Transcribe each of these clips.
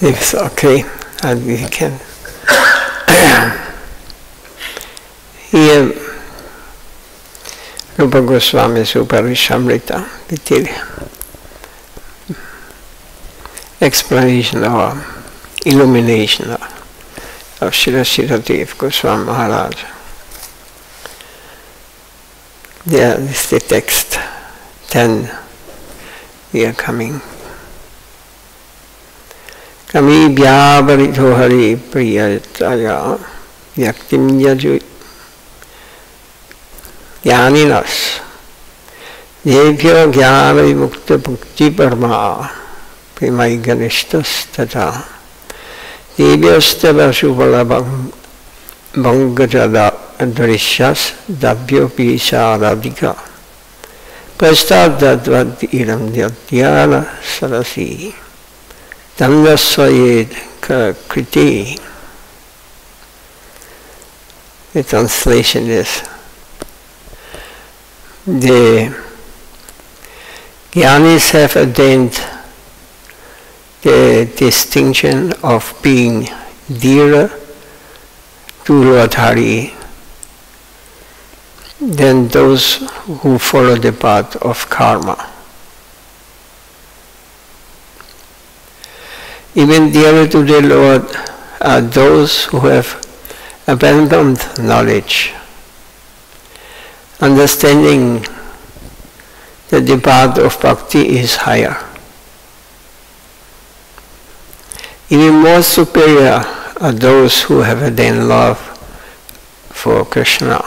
It's okay, and we can. Here, Rupa Goswami's Uparishamrita, the explanation or illumination of Srila Sridhar Goswami Maharaj. There is the text 10. We are coming. Kami bhyavarito hari priyataya yaktim yaju yaninas devyo jnana vimukta bhakti parma primai ganishtas tata devyastava shubhala bhangajada drishyas dabhyo pisa radhika prastadadvad iram dhyana sarasi Dandasvayed kriti. The translation is the Jnanis have attained the distinction of being dearer to Lord Hari than those who follow the path of karma. Even dearer to the Lord are those who have abandoned knowledge, understanding that the path of bhakti is higher. Even more superior are those who have attained love for Krishna.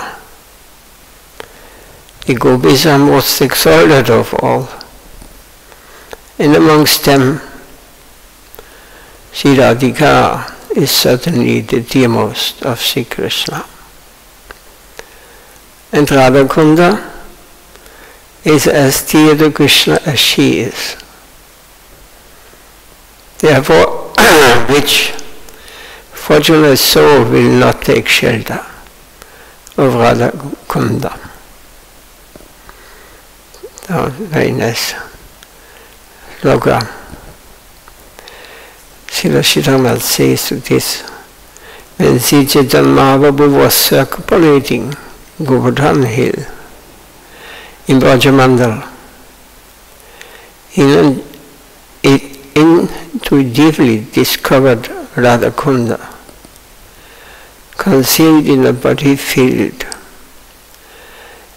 The gopis are most exalted of all, and amongst them Sri Radhika is certainly the dearmost of Sri Krishna. And Radha is as dear to Krishna as she is. Therefore, which fortunate soul will not take shelter of Radha Kunda? Oh, very nice sloka. Srila Sridhar says to this, when Sri Chaitanya Mahaprabhu was circumambulating Govardhan Hill in Brajamandal, he intuitively discovered Radha Kunda, concealed in a body field.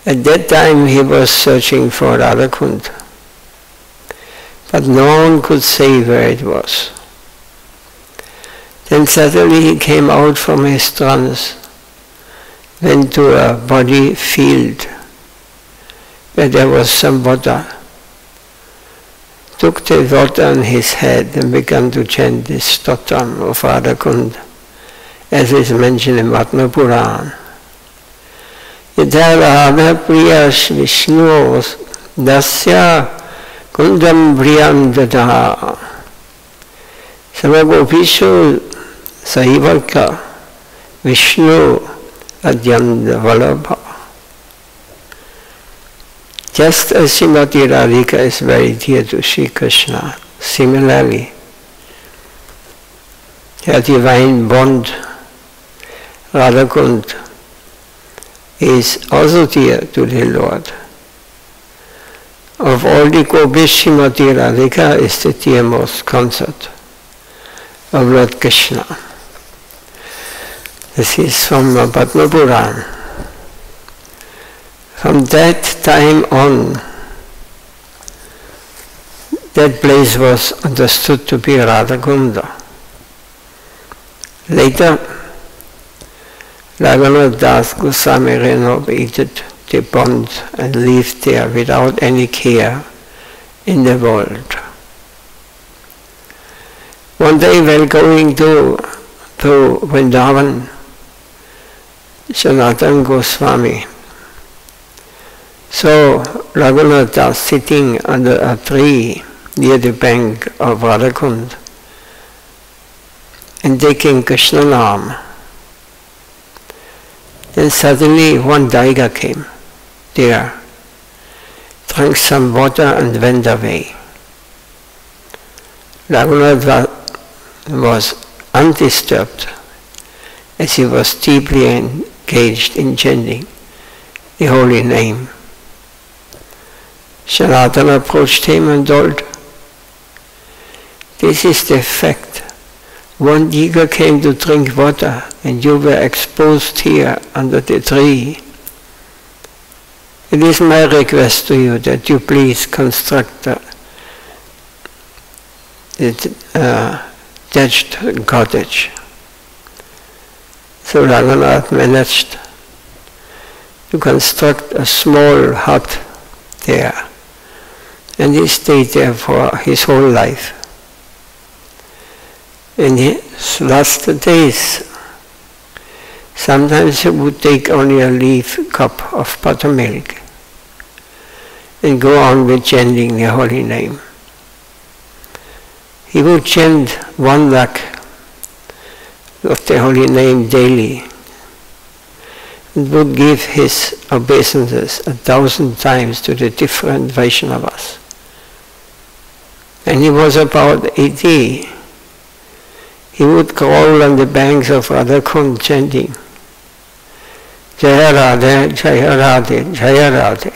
At that time he was searching for Radha Kunda, but no one could say where it was. Then suddenly he came out from his trance, went to a body field where there was some water, took the water on his head and began to chant the stotram of Radha Kunda, as is mentioned in Padma Purana. Yatha Radha Priyas Vishnu Dasya Kundam Priyam Dada Samagopishu Sahivarka Vishnu Adyanda Vallabha. Just as Srimati Radhika is very dear to Sri Krishna, similarly, her divine bond, Radha Kunda, is also dear to the Lord. Of all the gopis, Srimati Radhika is the dearmost consort of Lord Krishna. This is from Padma Purana. From that time on, that place was understood to be Radha Kunda. Later, Raghunath Das Goswami renovated the pond and lived there without any care in the world. One day while going to Vrindavan, Sanatana Goswami saw Raghunath Das sitting under a tree near the bank of Radha Kunda and taking Krishna Nam. Then suddenly one tiger came there, drank some water and went away. Raghunath was undisturbed as he was deeply engaged in chanting the holy name. Sanatana approached him and told, "This is the fact. One eagle came to drink water and you were exposed here under the tree. It is my request to you that you please construct a thatched cottage." So Raghunath managed to construct a small hut there, and he stayed there for his whole life. In his last days, sometimes he would take only a leaf cup of buttermilk and go on with chanting the holy name. He would chant 1 lakh of the holy name daily and would give his obeisances 1,000 times to the different Vaishnavas. And he was about 80. He would crawl on the banks of Radharani chanting, "Jaya Radha, Jaya Radha, Jaya Radha."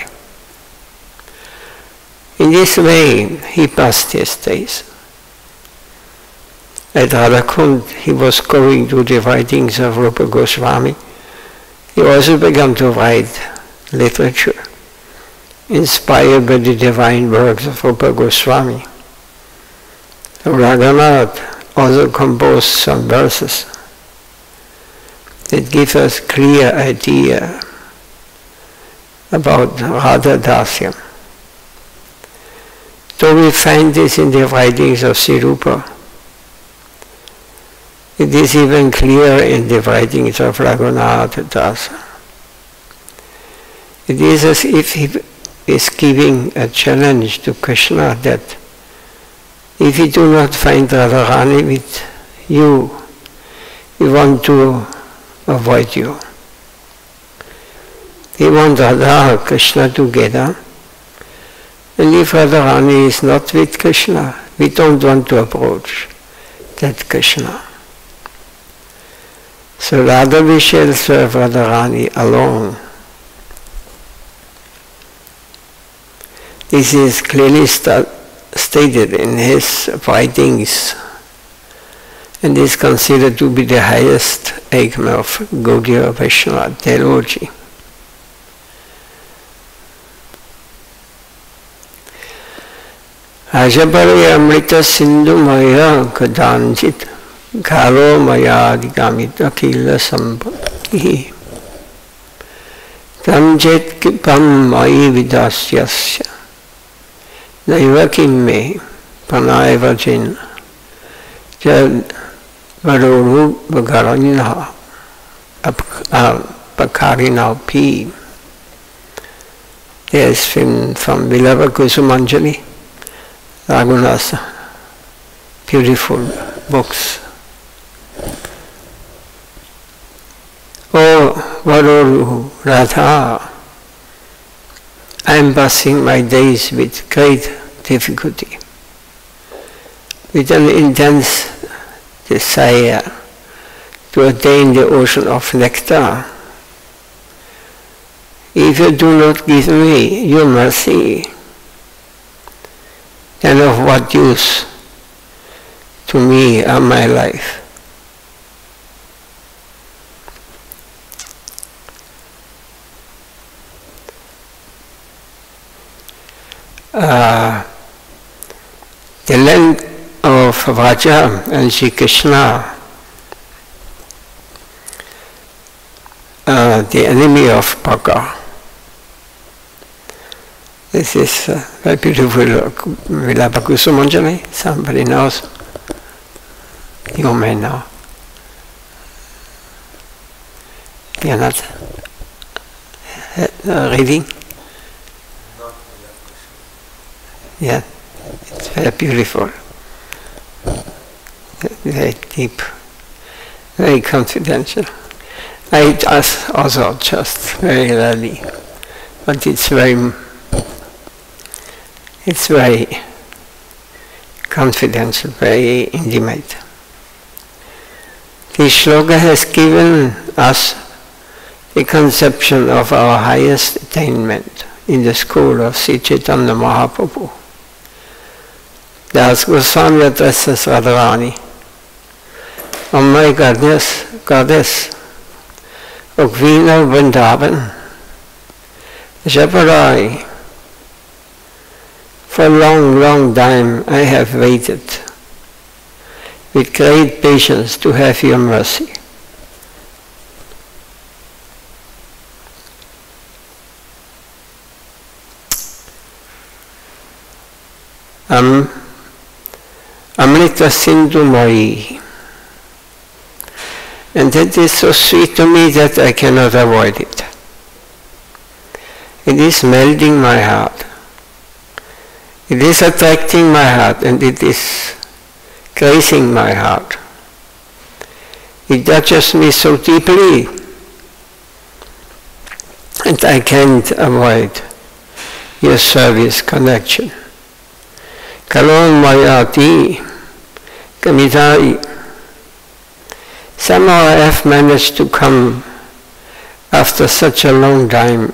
In this way, he passed his days. At Radharani, he was going to the writings of Rupa Goswami. He also began to write literature, inspired by the divine works of Rupa Goswami. Raghunath also composed some verses that give us clear idea about Radha Dasya. Though we find this in the writings of Sri Rupa, it is even clearer in the writings of Raghunath Das. It is as if he is giving a challenge to Krishna that if you do not find Radharani with you, we want to avoid you. We want Radha and Krishna together, and if Radharani is not with Krishna, we don't want to approach that Krishna. So rather we shall serve Radharani alone. This is clearly stated in his writings and is considered to be the highest aim of Gaudiya Vaishnava theology. Ajapari amrita sindhu maya kadanjit Garo maya digamita kila sambhati Tamjet kipam mai vidasyasya Naiva kimme panaiva jin Jad varuru bagaranina Pakarina P. There's from Vilava Kusumanjali, Raghunath's beautiful books. Oh, Varuru, Radha, I am passing my days with great difficulty, with an intense desire to attain the ocean of nectar. If you do not give me your mercy, then of what use to me are my life? The land of Vraja and Sri Krishna, the enemy of Bhakti. This is very beautiful Vilapa Kusumanjali. Somebody knows? You may know. You're not reading? Yeah, it's very beautiful. Very deep, very confidential. I also just very rarely, but it's very confidential, very intimate. This shloka has given us the conception of our highest attainment in the school of Sri Chaitanya Mahaprabhu. Das Goswami addresses Radharani. Oh my goddess, O Queen of Vrindavan, Japarai, for a long, long time I have waited with great patience to have your mercy. Amrita Sindhu Mai. And that is so sweet to me that I cannot avoid it. It is melting my heart. It is attracting my heart, and it is gracing my heart. It touches me so deeply, and I can't avoid your service connection. Kalon Mayati Kamidai. Somehow I have managed to come after such a long time.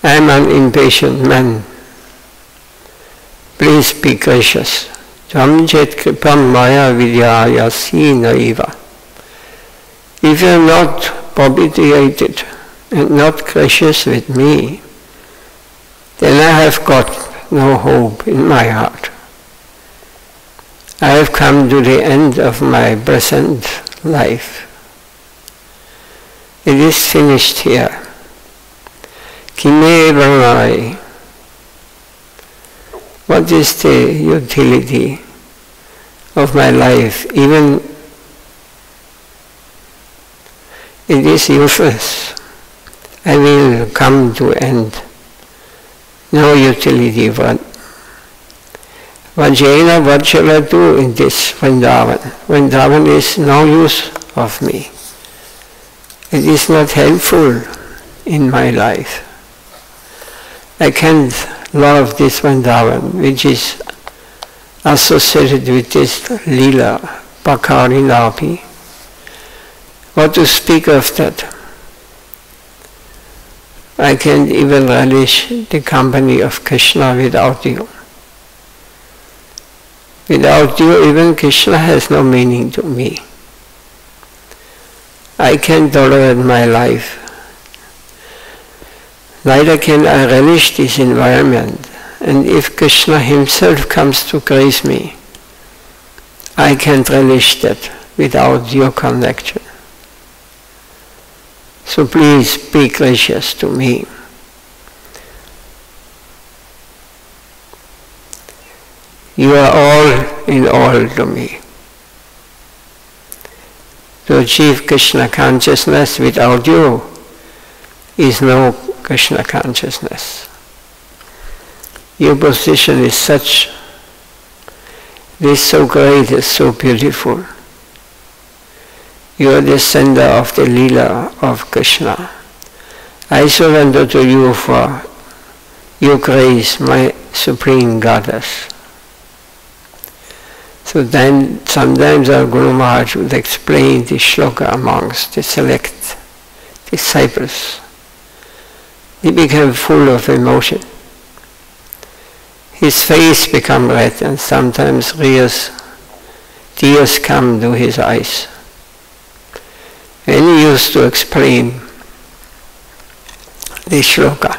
I am an impatient man. Please be gracious. Jamjet kripam maya vidyaya sinaiva. If you are not propitiated and not gracious with me, then I have got no hope in my heart. I have come to the end of my present life. It is finished here. Kime Brahmai. What is the utility of my life? Even it is useless. I will come to end. No utility. Vajena, what shall I do in this Vrindavan? Vrindavan is no use of me. It is not helpful in my life. I can't love this Vrindavan, which is associated with this Leela, Pakarinapi. What to speak of that? I can't even relish the company of Krishna without you. Without you, even Krishna has no meaning to me. I can't tolerate my life. Neither can I relish this environment. And if Krishna himself comes to grace me, I can't relish that without your connection. So please be gracious to me. You are all in all to me. To achieve Krishna consciousness without you is no Krishna consciousness. Your position is such, it is so great, it's so beautiful. You are the center of the Leela of Krishna. I surrender to you for your grace, my Supreme Goddess. So then sometimes our Guru Maharaj would explain the shloka amongst the select disciples. He became full of emotion. His face became red and sometimes tears come to his eyes. And he used to explain the shloka.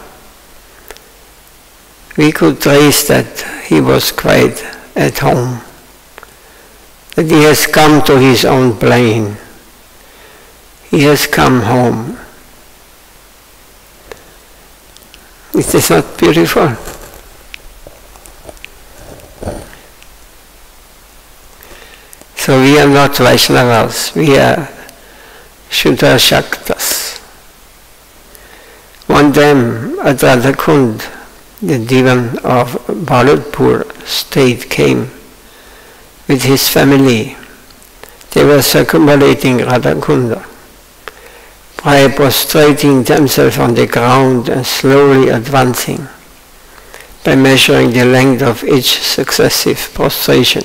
We could trace that he was quite at home, that he has come to his own plane. He has come home. It is not beautiful. So we are not Vaishnavas, we are Shuddha Shaktas. One time at Radhakund, the Divan of Bharatpur state came with his family. They were circumambulating Radhakunda by prostrating themselves on the ground and slowly advancing by measuring the length of each successive prostration.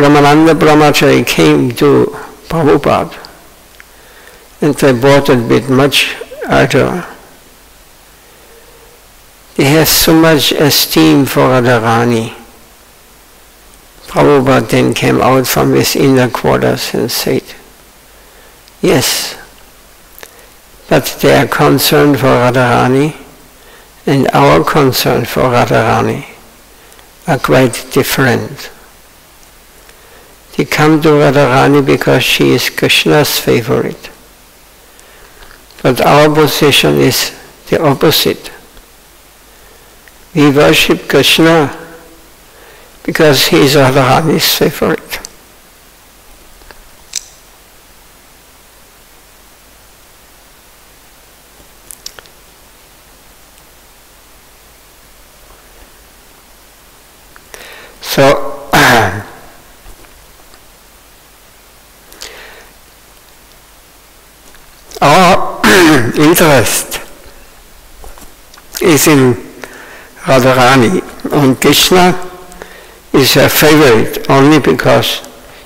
Brahmananda Brahmachari came to Prabhupada and reported with much ardor. They have so much esteem for Radharani. Prabhupada then came out from his inner quarters and said, yes, but they are concerned for Radharani, and our concern for Radharani are quite different. They come to Radharani because she is Krishna's favorite. But our position is the opposite. We worship Krishna because he is Radharani's favorite. So, our interest is in Radharani, and Krishna is her favorite only because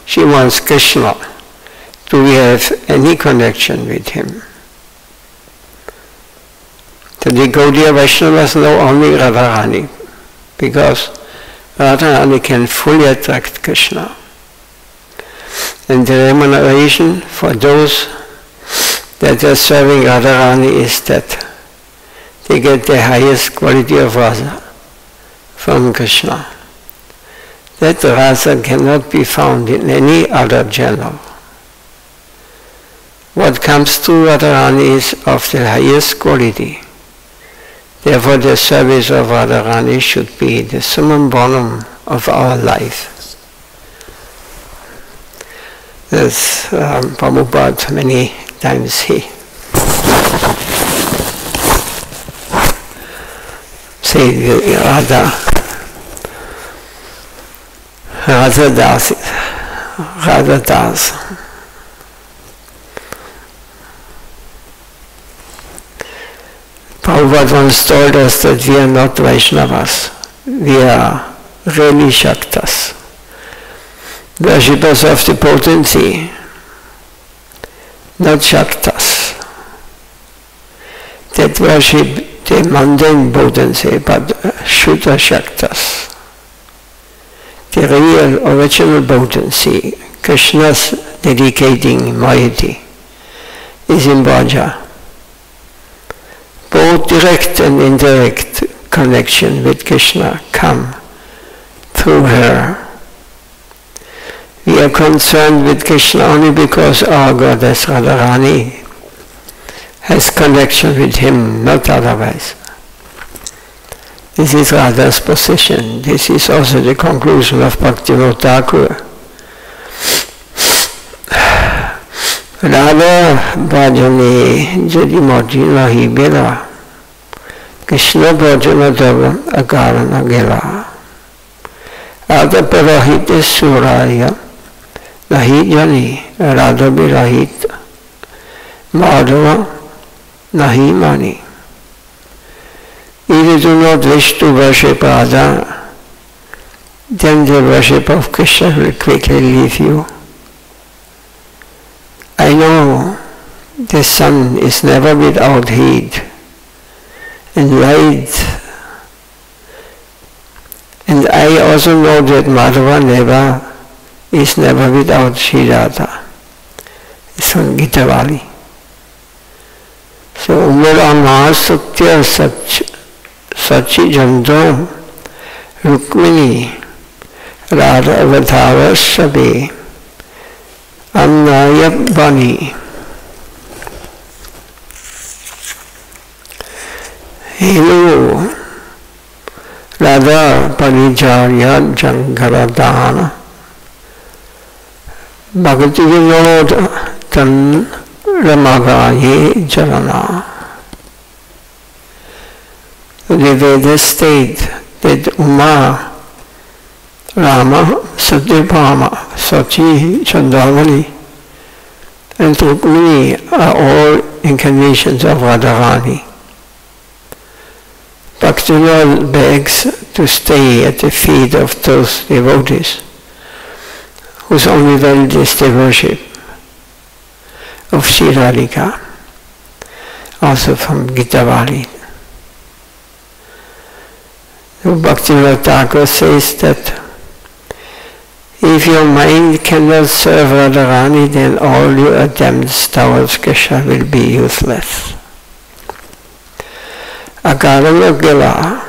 she wants Krishna. Do we have any connection with him? So the Gaudiya Vaishnavas know only Radharani because Radharani can fully attract Krishna. And the remuneration for those that are serving Radharani is that they get the highest quality of rasa from Krishna. That rasa cannot be found in any other genre. What comes to Radharani is of the highest quality. Therefore the service of Radharani should be the summum bonum of our life. As Prabhupada many times he said, Radha Das. Prabhupada once told us that we are not Vaishnavas, we are really Shaktas, worshippers of the potency, not Shaktas, that worship the mundane potency, but Shuddha Shaktas. The real original potency, Krishna's dedicating moiety, is in Braja. Both direct and indirect connection with Krishna come through her. We are concerned with Krishna only because our goddess Radharani has connection with him, not otherwise. This is Radha's position. This is also the conclusion of Bhakti Thakur. Radha bhajane jadi moti nahi bela, Krishna bhajana dava akarana gela. Radha parahite suraya, nahi jani, Radha birahit, Madhava nahi mani. If you do not wish to worship Radha, then the worship of Krishna will quickly leave you. I know the sun is never without heat and light, and I also know that Madhava is never without Shri Radha. It's from Gitavali. So, Umar Satya Sachi Jando Rukmini Radha Avadhara Sabi Annaya Bani. Helu Radha Parijarya Jangaradana Bhakti Vinod Tan Ramagaye Jarana. The Vedas state that Uma, Rama, Satyabhama, Sachi, Chandravali, and Rukmini are all incarnations of Radharani. Bhaktivinoda begs to stay at the feet of those devotees whose only world is the worship of Sri Radhika, also from Gitavali. So Bhakti Thakur says that if your mind cannot serve Radharani, then all your attempts towards Krishna will be useless. Akarana Gila,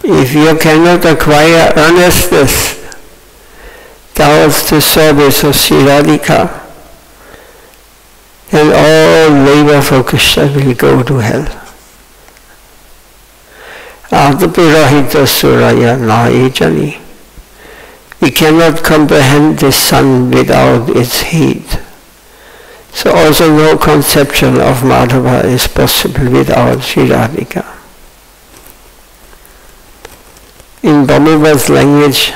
if you cannot acquire earnestness towards the service of Sri Radhika, then all labor for Krishna will go to hell. Ardapirahita suraya naijani. We cannot comprehend the sun without its heat. So also no conception of Madhava is possible without Sri Radhika. In Bhagavad language,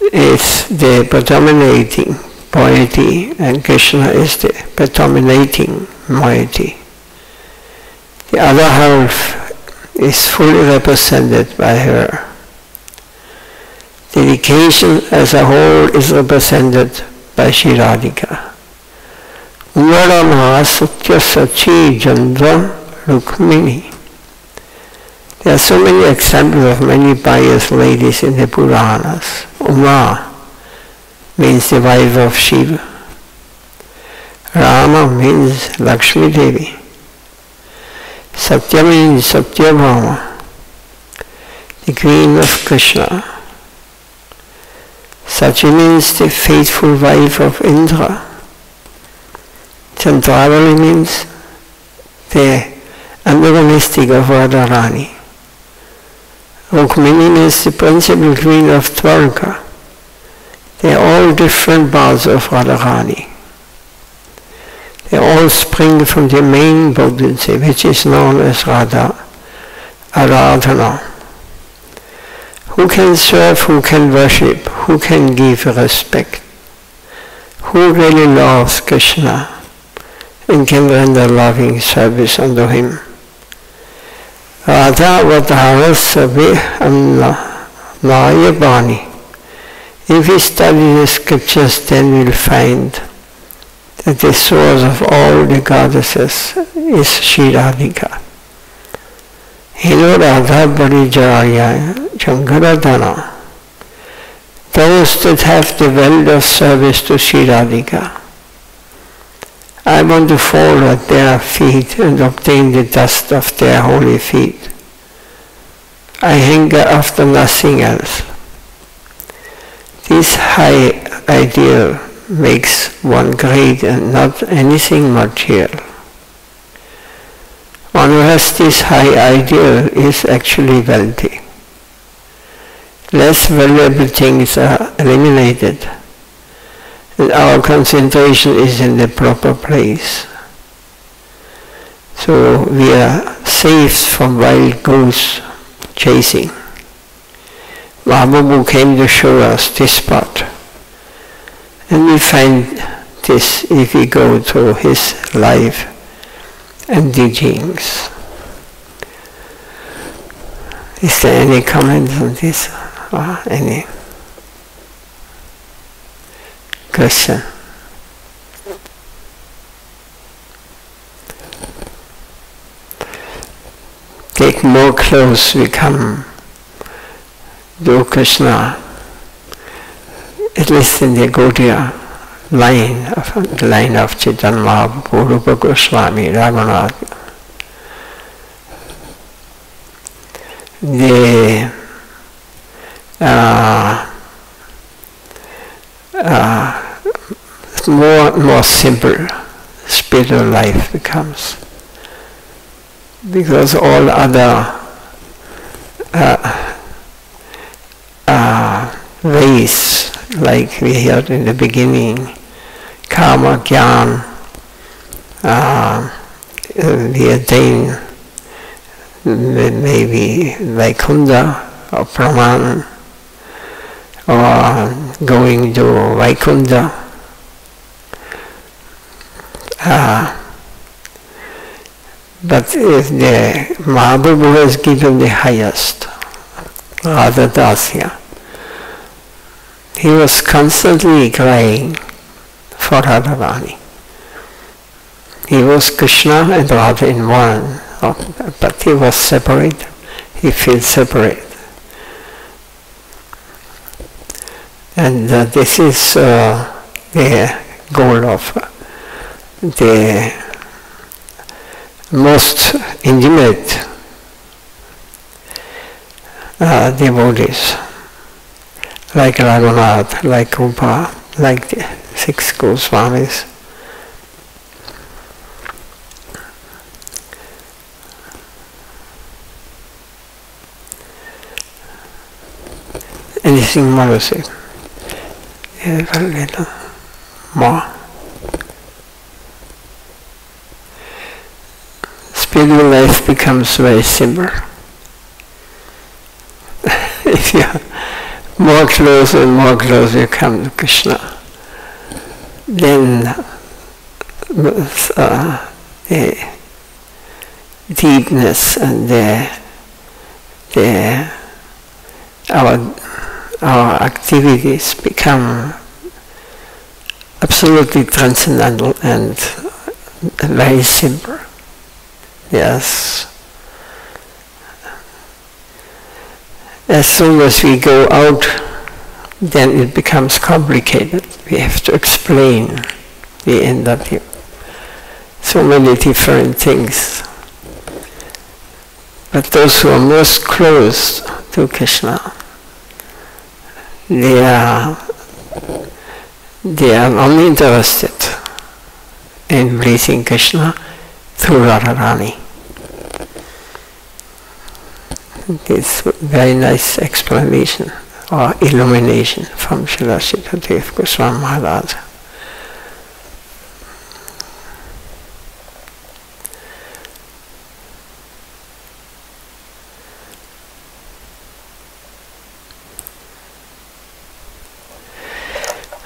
it's the predominating moiety, and Krishna is the predominating moiety. The other half is fully represented by her. Dedication as a whole is represented by Sri Radhika. Umarama Satya Sachi Jandra Rukmini. There are so many examples of many pious ladies in the Puranas. Uma means the wife of Shiva. Rama means Lakshmi Devi. Satya means Satyabhama, the queen of Krishna. Sachi means the faithful wife of Indra. Chandravali means the antagonistic of Radharani. Rukmini means the principal queen of Dwarka. They are all different parts of Radharani. They all spring from the main potency, which is known as Radha, Aradhana. Who can serve, who can worship, who can give respect, who really loves Krishna and can render loving service unto him. Radha Vadhara Sabi Nayabani. If we study the scriptures, then we'll find that the source of all the goddesses is Sri Radhika. Hino Radha Parijaya Jangaradhana. Those that have the wealth of service to Sri Radhika, I want to fall at their feet and obtain the dust of their holy feet. I hanker after nothing else. This high ideal makes one great and not anything material. One who has this high ideal is actually wealthy. Less valuable things are eliminated, and our concentration is in the proper place. So we are saved from wild goose chasing. Mahaprabhu came to show us this spot. And we find this if we go through his life and teachings. Is there any comment on this? Any question? Take more close we come to Krishna, at least in the Gaudiya line of Chaitanya Mahaprabhu, Rupa Goswami, Raghunath. The more simple spiritual life becomes, because all other ways, like we heard in the beginning, karma, jnana, we attain maybe Vaikunta or Brahman, or going to Vaikunta. But if the Mahaprabhu has given the highest, Radha Dasya, he was constantly crying for Radharani. He was Krishna and Radha in one, but he was separate. He feels separate. And this is the goal of the most intimate devotees, like Raghunath, like Rupa, like the 6 Goswamis. Anything more to say? A little more. Spiritual life becomes very simple. If you are more close and more close you come to Krishna, then the deepness and our activities become absolutely transcendental and very simple. Yes. As soon as we go out, then it becomes complicated. We have to explain. We end up here. So many different things. But those who are most close to Krishna, they are only interested in pleasing Krishna through Radharani. This very nice explanation or illumination from Srila Sridhar Goswami Maharaj.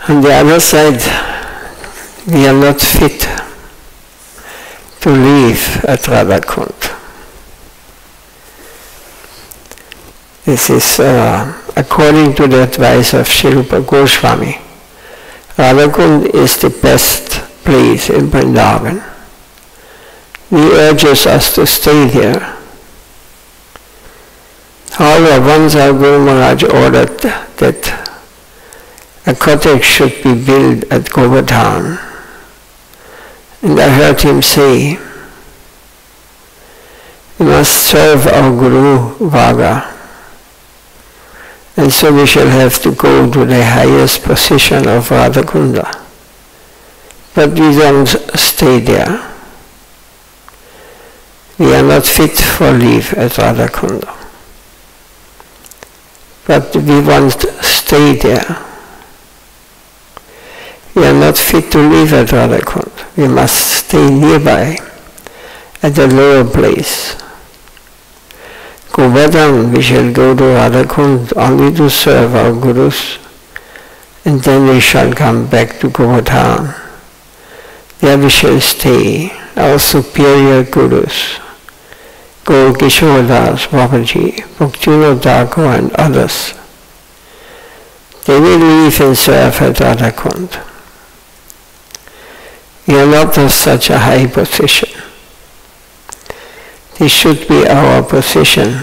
On the other side, we are not fit to live at Radha Kund. This is according to the advice of Srila Goswami. Radha Kund is the best place in Vrindavan. He urges us to stay there. However, once our Guru Maharaj ordered that a cottage should be built at Govardhan. And I heard him say, we must serve our Guru Vaga. And so we shall have to go to the highest position of Radhakunda. But we don't stay there. We are not fit for leave at Radhakunda. But we won't stay there. We are not fit to live at Radhakund. We must stay nearby, at a lower place. Govardhan, we shall go to Radhakund only to serve our Gurus, and then we shall come back to Govardhan. There we shall stay, our superior Gurus, Gaur Kishodas, Babaji, Bhakti Thakur and others. They will live and serve at Radhakund. We are not of such a high position. This should be our position,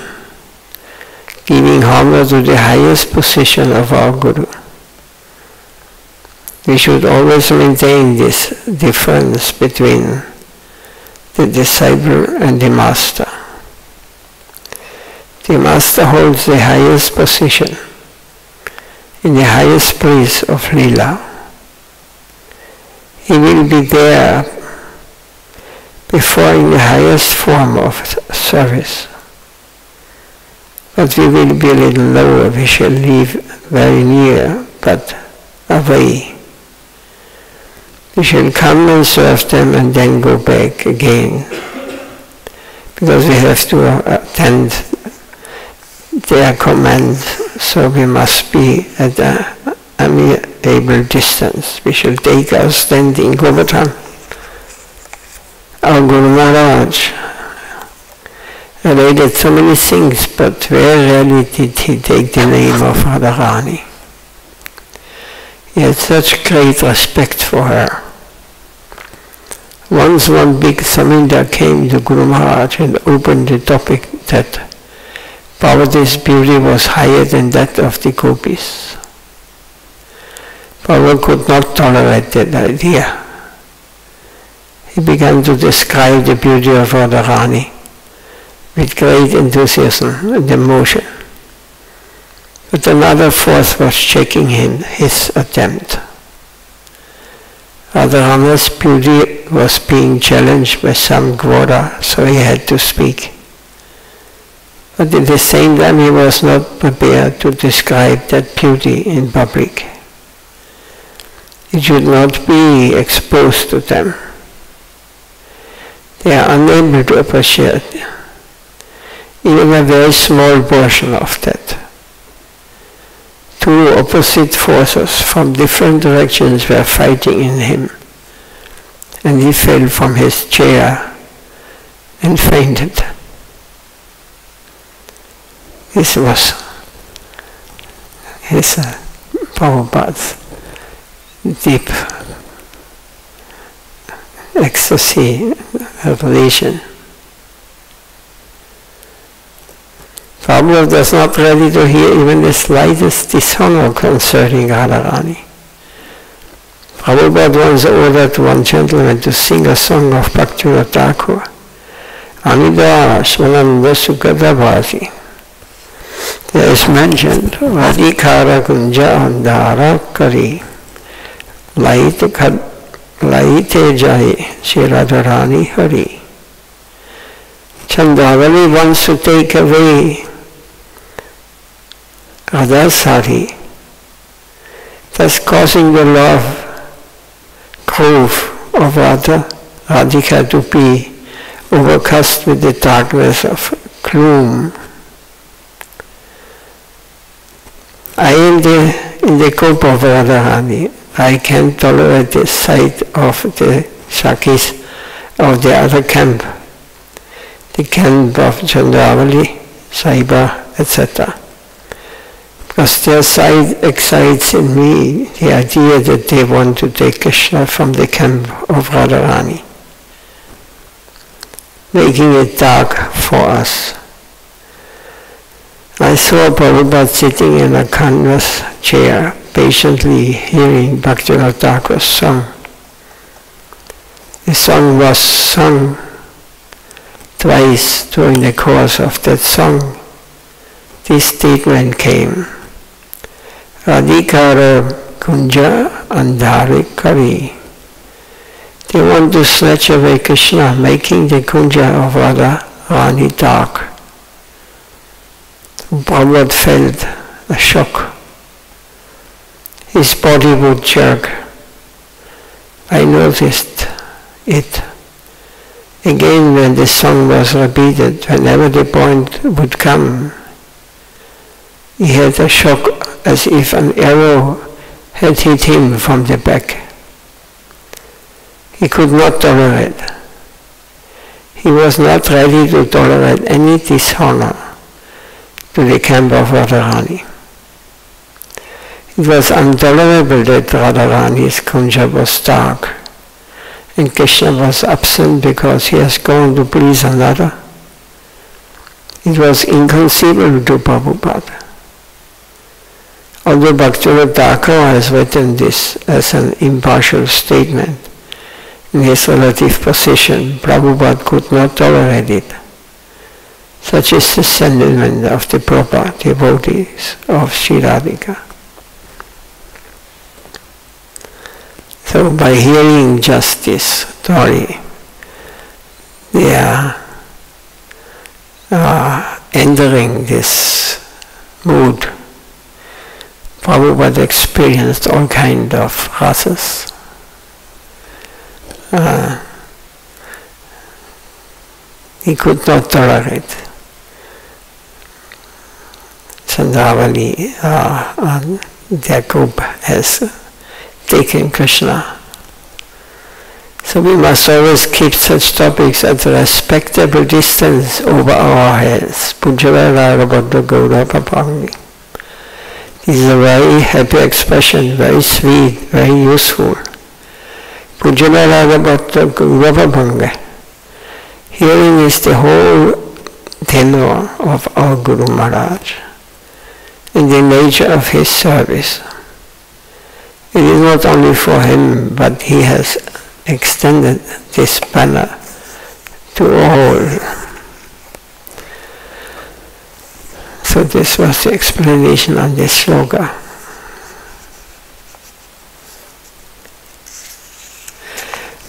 giving honor to the highest position of our Guru. We should always maintain this difference between the disciple and the master. The master holds the highest position in the highest place of Leela. He will be there before in the highest form of service. But we will be a little lower, we shall live very near, but away. We shall come and serve them and then go back again, because we have to attend their commands, so we must be at an able distance. We shall take our stand in Govardhan. Our Guru Maharaj related so many things, but very rarely did he take the name of Radharani. He had such great respect for her. Once one big Samindar came to Guru Maharaj and opened the topic that Parvati's beauty was higher than that of the gopis. Prabhupada could not tolerate that idea. He began to describe the beauty of Radharani with great enthusiasm and emotion. But another force was checking his attempt. Radharani's beauty was being challenged by some Gaudiya, so he had to speak. But at the same time he was not prepared to describe that beauty in public. It should not be exposed to them. They are unable to appreciate even a very small portion of that. Two opposite forces from different directions were fighting in him, and he fell from his chair and fainted. This was his Prabhupada's deep ecstasy, revelation. Prabhupada was not ready to hear even the slightest dishonor concerning Radharani. Prabhupada once ordered one gentleman to sing a song of Bhakti Thakur, Amida Swananda Sukadabhati. There is mentioned, Radhikara Kunja Andhara Kari, Laite Jai Shri Radharani Hari. Chandravali wants to take away Radha's hari, thus causing the love grove of Radhika to be overcast with the darkness of gloom. I am in the cope of Radharani. I can't tolerate the sight of the Shakis of the other camp, the camp of Chandravali, Saiba, etc. Because their sight excites in me the idea that they want to take Krishna from the camp of Radharani, making it dark for us. I saw Prabhupada sitting in a canvas chair, patiently hearing Bhaktivinoda Thakur's song. The song was sung twice during the course of that song. This statement came, Radhikara Kunja Andhari Kari. They want to snatch away Krishna, making the Kunja of Radharani dark. Prabhupada felt a shock. His body would jerk. I noticed it. Again, when the song was repeated, whenever the point would come, he had a shock as if an arrow had hit him from the back. He could not tolerate. He was not ready to tolerate any dishonor to the camp of Radharani. It was intolerable that Radharani's kunja was dark and Krishna was absent because he has gone to please another. It was inconceivable to Prabhupada. Although Bhaktivinoda Thakur has written this as an impartial statement in his relative position, Prabhupada could not tolerate it. Such is the sentiment of the proper devotees of Sri Radhika. So by hearing just this story, they are entering this mood. Prabhupada experienced all kinds of rasas. He could not tolerate Chandravali and their group has taken Krishna. So we must always keep such topics at a respectable distance over our heads. The This is a very happy expression, very sweet, very useful. Pujamala Bhatta Guruvabhanga. Hearing is the whole tenor of our Guru Maharaj and the nature of his service. It is not only for him, but he has extended this banner to all. So this was the explanation on this sloka.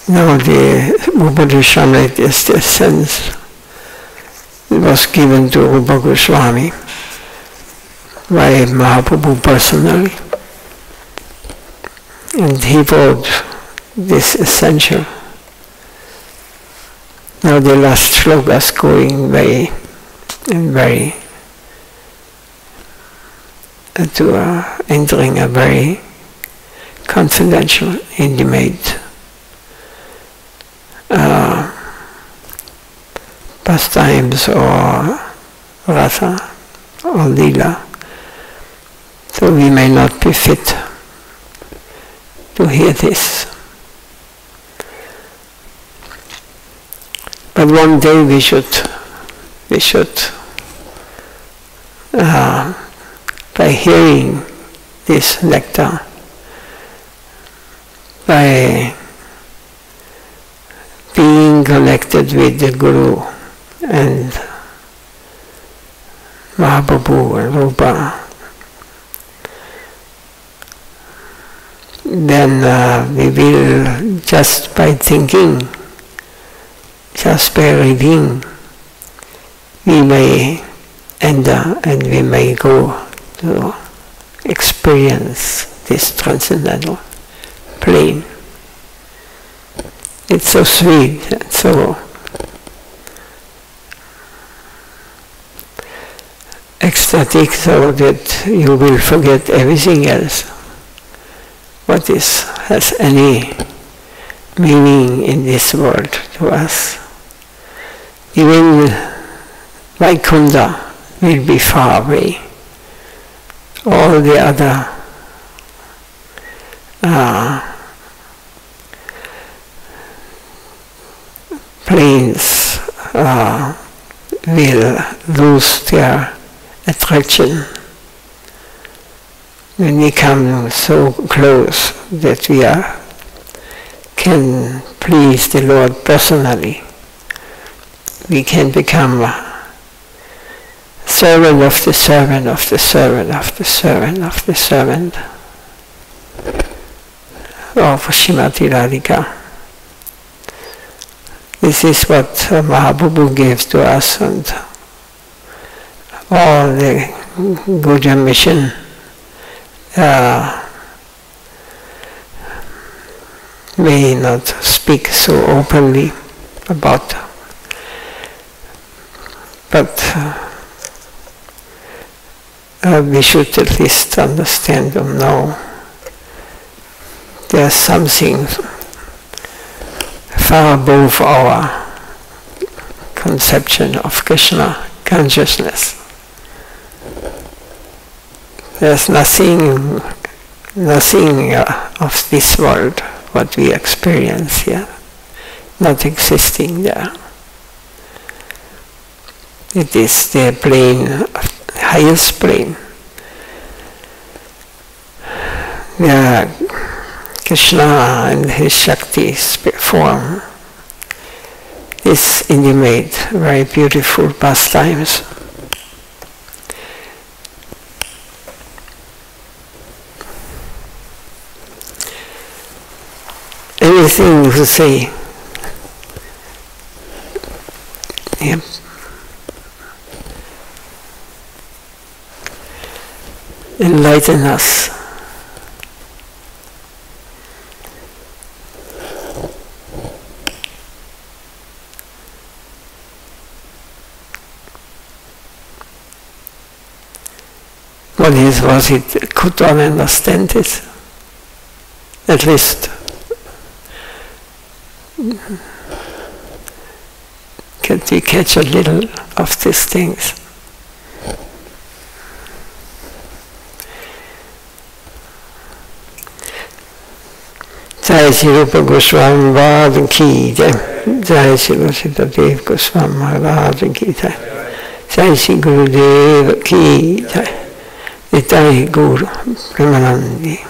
Now the Upadeshamrit is the sense. It was given to Rupa Goswami by Mahaprabhu personally. And he brought this essential. Now the last slokas going very entering a very confidential, intimate pastimes or rasa or lila, so we may not be fit to hear this. But one day we should by hearing this nectar, by being connected with the Guru and Mahaprabhu and Rupa, then we will, just by thinking, just by reading, we may enter and we may go to experience this transcendental plane. It's so sweet and so ecstatic, so that you will forget everything else. What has any meaning in this world to us? Even Vaikuntha will be far away. All the other planes will lose their attraction when we come so close that we can please the Lord personally. We can become servant of the servant of the servant of the servant of the servant of Srimati Radhika. This is what Mahaprabhu gave to us, and all the Gaudiya mission may not speak so openly about, but we should at least understand them now. There's something far above our conception of Krishna consciousness. There's nothing of this world, what we experience here, not existing there. It is the plane, highest plane. Where Krishna and his Shaktis perform these intimate, very beautiful pastimes. Anything to say? Yep. Enlighten us. What was it? Could one understand it? At least. Can we catch a little of these things? Jai Sri Rupa Goswami Maharaj ki jai. Jai Sri Vasudeva Goswami Maharaj ki jai. Jai Sri Gurudev ki jai. Nitai Guru Premanandi.